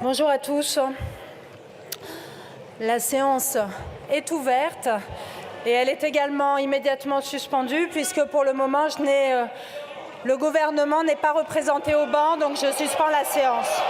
Bonjour à tous. La séance est ouverte et elle est également immédiatement suspendue puisque pour le moment, le gouvernement n'est pas représenté au banc, donc je suspends la séance.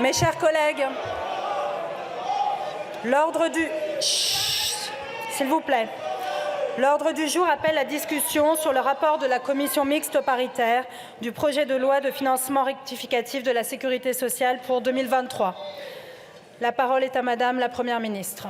Mes chers collègues, l'ordre du... S'il vous plaît. L'ordre du jour appelle la discussion sur le rapport de la commission mixte paritaire du projet de loi de financement rectificatif de la sécurité sociale pour 2023. La parole est à Madame la Première ministre.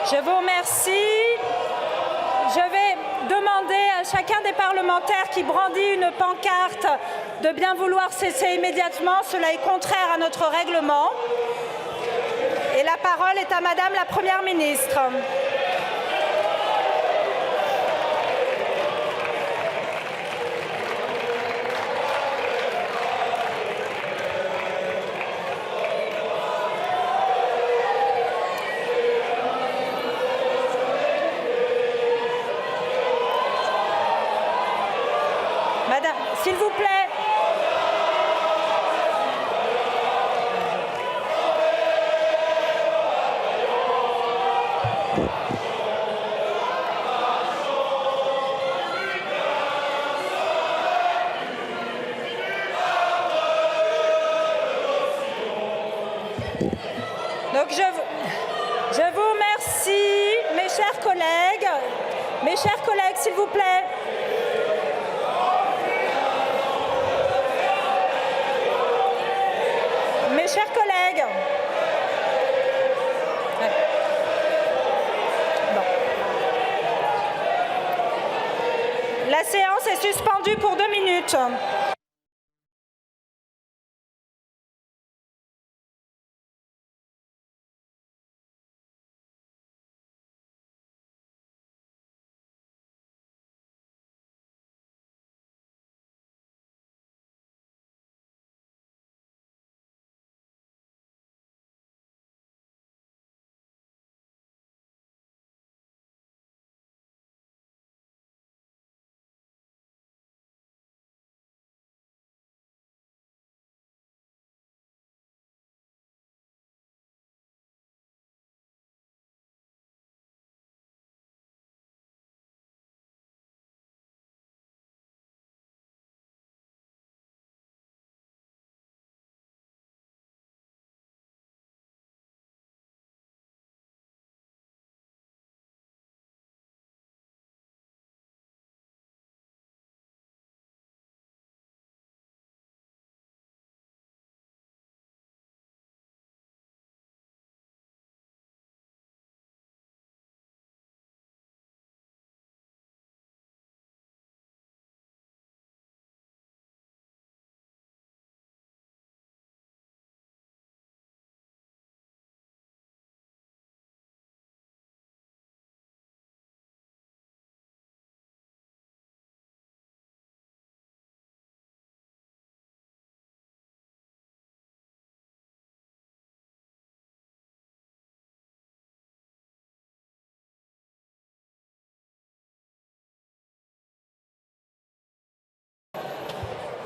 Je vous remercie. Je vais demander à chacun des parlementaires qui brandit une pancarte de bien vouloir cesser immédiatement. Cela est contraire à notre règlement. Et la parole est à Madame la Première ministre. Madame, s'il vous plaît. Donc je vous remercie, mes chers collègues. Mes chers collègues, s'il vous plaît. Mes chers collègues, bon. La séance est suspendue pour 2 minutes.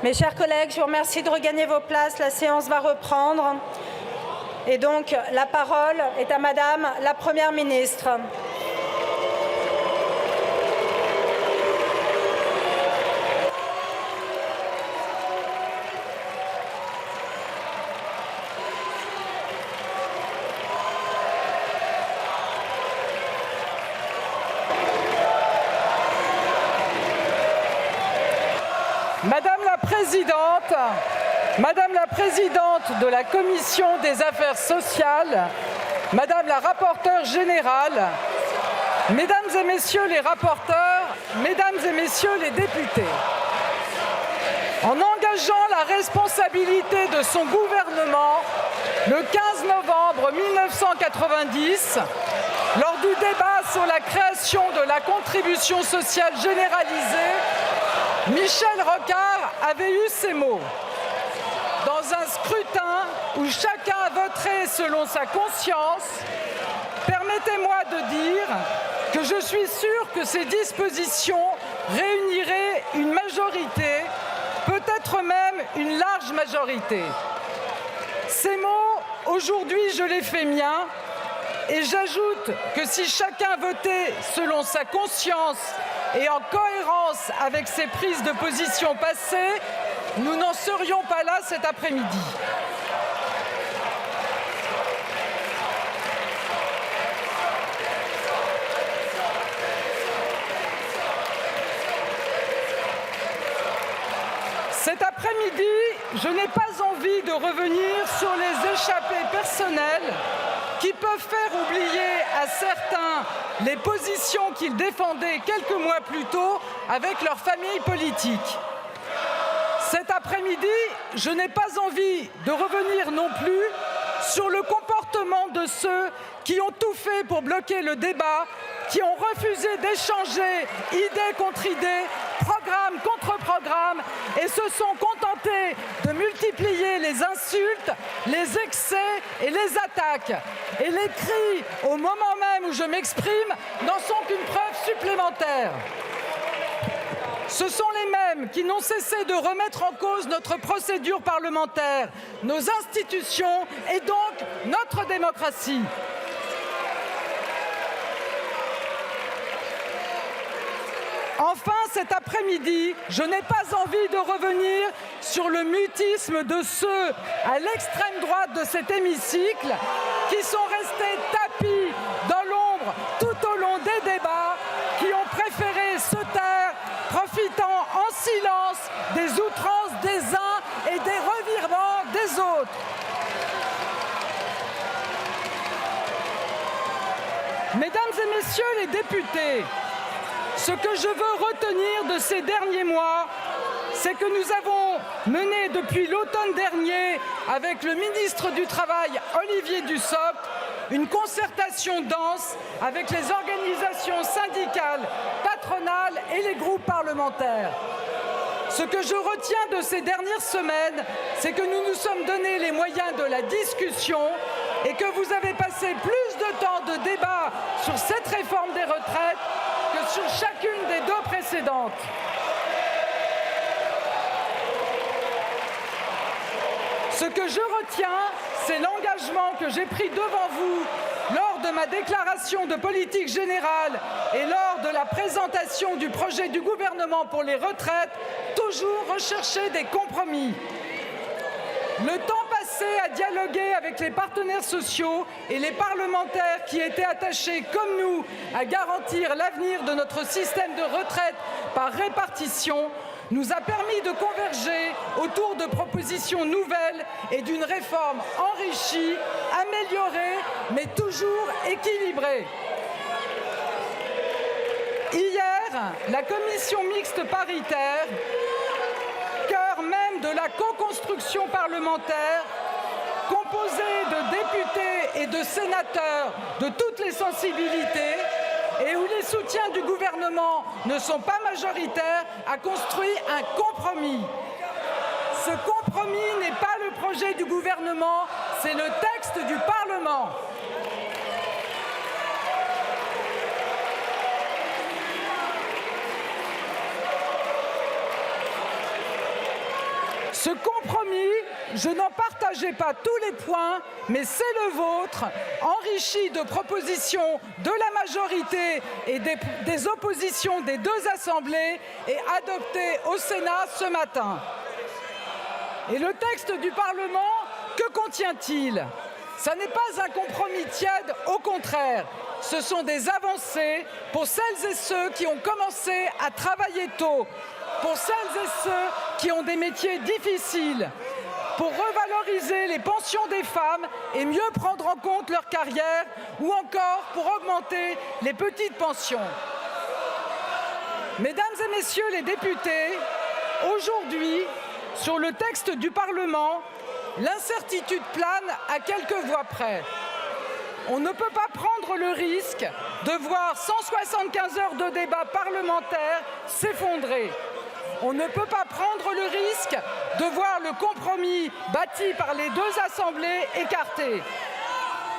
Mes chers collègues, je vous remercie de regagner vos places. La séance va reprendre. Et donc, la parole est à Madame la Première ministre. Madame la présidente de la Commission des affaires sociales, Madame la rapporteure générale, Mesdames et Messieurs les rapporteurs, Mesdames et Messieurs les députés, en engageant la responsabilité de son gouvernement le 15 novembre 1990, lors du débat sur la création de la contribution sociale généralisée, Michel Rocard avait eu ces mots. Dans un scrutin où chacun voterait selon sa conscience, permettez-moi de dire que je suis sûr que ces dispositions réuniraient une majorité, peut-être même une large majorité. Ces mots, aujourd'hui, je les fais miens et j'ajoute que si chacun votait selon sa conscience et en cohérence avec ses prises de position passées, nous n'en serions pas là cet après-midi. Cet après-midi, je n'ai pas envie de revenir sur les échappées personnelles qui peuvent faire oublier à certains les positions qu'ils défendaient quelques mois plus tôt avec leur famille politique. Cet après-midi, je n'ai pas envie de revenir non plus sur le comportement de ceux qui ont tout fait pour bloquer le débat, qui ont refusé d'échanger idée contre idée, programme contre programme, et se sont contentés de multiplier les insultes, les excès et les attaques. Et les cris, au moment même où je m'exprime, n'en sont qu'une preuve supplémentaire. Ce sont les mêmes qui n'ont cessé de remettre en cause notre procédure parlementaire, nos institutions et donc notre démocratie. Enfin, cet après-midi, je n'ai pas envie de revenir sur le mutisme de ceux à l'extrême droite de cet hémicycle qui sont restés tapis dans l'ombre tout au long des débats, qui ont préféré se taire, profitant en silence des outrances des uns et des revirements des autres. Mesdames et Messieurs les députés, ce que je veux retenir de ces derniers mois, c'est que nous avons mené depuis l'automne dernier, avec le ministre du Travail, Olivier Dussopt, une concertation dense avec les organisations syndicales, patronales et les groupes parlementaires. Ce que je retiens de ces dernières semaines, c'est que nous nous sommes donné les moyens de la discussion et que vous avez passé plus de temps de débat sur cette réforme des retraites que sur chacune des deux précédentes. Ce que je retiens, c'est l'engagement que j'ai pris devant vous lors de ma déclaration de politique générale et lors de la présentation du projet du gouvernement pour les retraites, toujours rechercher des compromis. Le temps passé à dialoguer avec les partenaires sociaux et les parlementaires qui étaient attachés, comme nous, à garantir l'avenir de notre système de retraite par répartition nous a permis de converger autour de propositions nouvelles et d'une réforme enrichie, améliorée, mais toujours équilibrée. Hier, la commission mixte paritaire, cœur même de la co-construction parlementaire, composée de députés et de sénateurs de toutes les sensibilités, et où les soutiens du gouvernement ne sont pas majoritaires, a construit un compromis. Ce compromis n'est pas le projet du gouvernement, c'est le texte du Parlement. Ce compromis, je n'en partageais pas tous les points, mais c'est le vôtre, enrichi de propositions de la majorité et des oppositions des deux assemblées et adopté au Sénat ce matin. Et le texte du Parlement, que contient-il? Ça n'est pas un compromis tiède, au contraire. Ce sont des avancées pour celles et ceux qui ont commencé à travailler tôt, pour celles et ceux qui ont des métiers difficiles, pour revaloriser les pensions des femmes et mieux prendre en compte leur carrière, ou encore pour augmenter les petites pensions. Mesdames et messieurs les députés, aujourd'hui, sur le texte du Parlement, l'incertitude plane à quelques voix près. On ne peut pas prendre le risque de voir 175 heures de débat parlementaire s'effondrer. On ne peut pas prendre le risque de voir le compromis bâti par les deux assemblées écarté.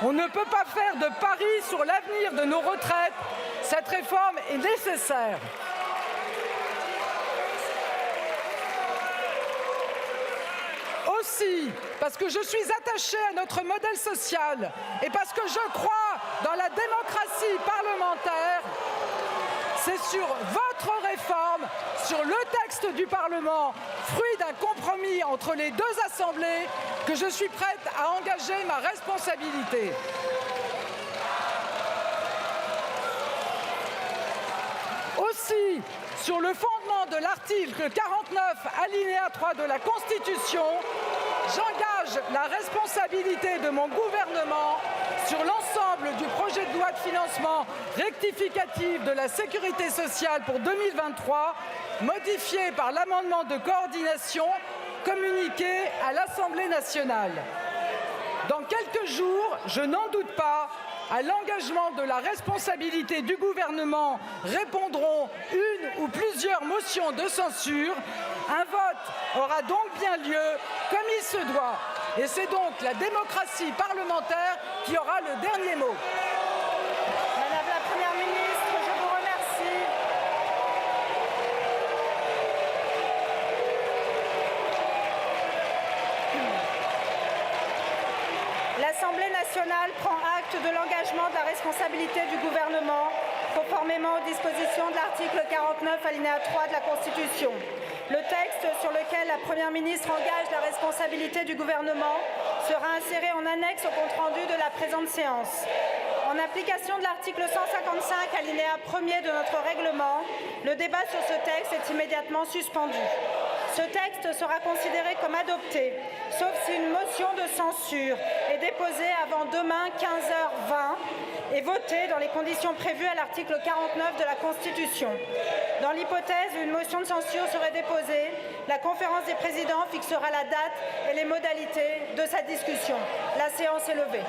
On ne peut pas faire de pari sur l'avenir de nos retraites. Cette réforme est nécessaire. Aussi, parce que je suis attachée à notre modèle social et parce que je crois dans la démocratie parlementaire, c'est sur votre réforme, sur le texte du Parlement, fruit d'un compromis entre les deux assemblées, que je suis prête à engager ma responsabilité. Aussi, sur le fondement de l'article 49, alinéa 3 de la Constitution, j'engage la responsabilité de mon gouvernement sur l'ensemble du projet de loi de financement rectificatif de la sécurité sociale pour 2023, modifié par l'amendement de coordination communiqué à l'Assemblée nationale. Dans quelques jours, je n'en doute pas, à l'engagement de la responsabilité du gouvernement répondront une ou plusieurs motions de censure. Un vote aura donc bien lieu comme il se doit. Et c'est donc la démocratie parlementaire qui aura le dernier mot. Madame la Première ministre, je vous remercie. L'Assemblée nationale prend acte de l'engagement de la responsabilité du gouvernement, conformément aux dispositions de l'article 49, alinéa 3 de la Constitution. Le texte sur lequel la Première ministre engage la responsabilité du gouvernement sera inséré en annexe au compte-rendu de la présente séance. En application de l'article 155, alinéa 1er de notre règlement, le débat sur ce texte est immédiatement suspendu. Ce texte sera considéré comme adopté, sauf si une motion de censure est déposée avant demain 15h20 et votée dans les conditions prévues à l'article 49 de la Constitution. Dans l'hypothèse où une motion de censure serait déposée, la conférence des présidents fixera la date et les modalités de sa discussion. La séance est levée.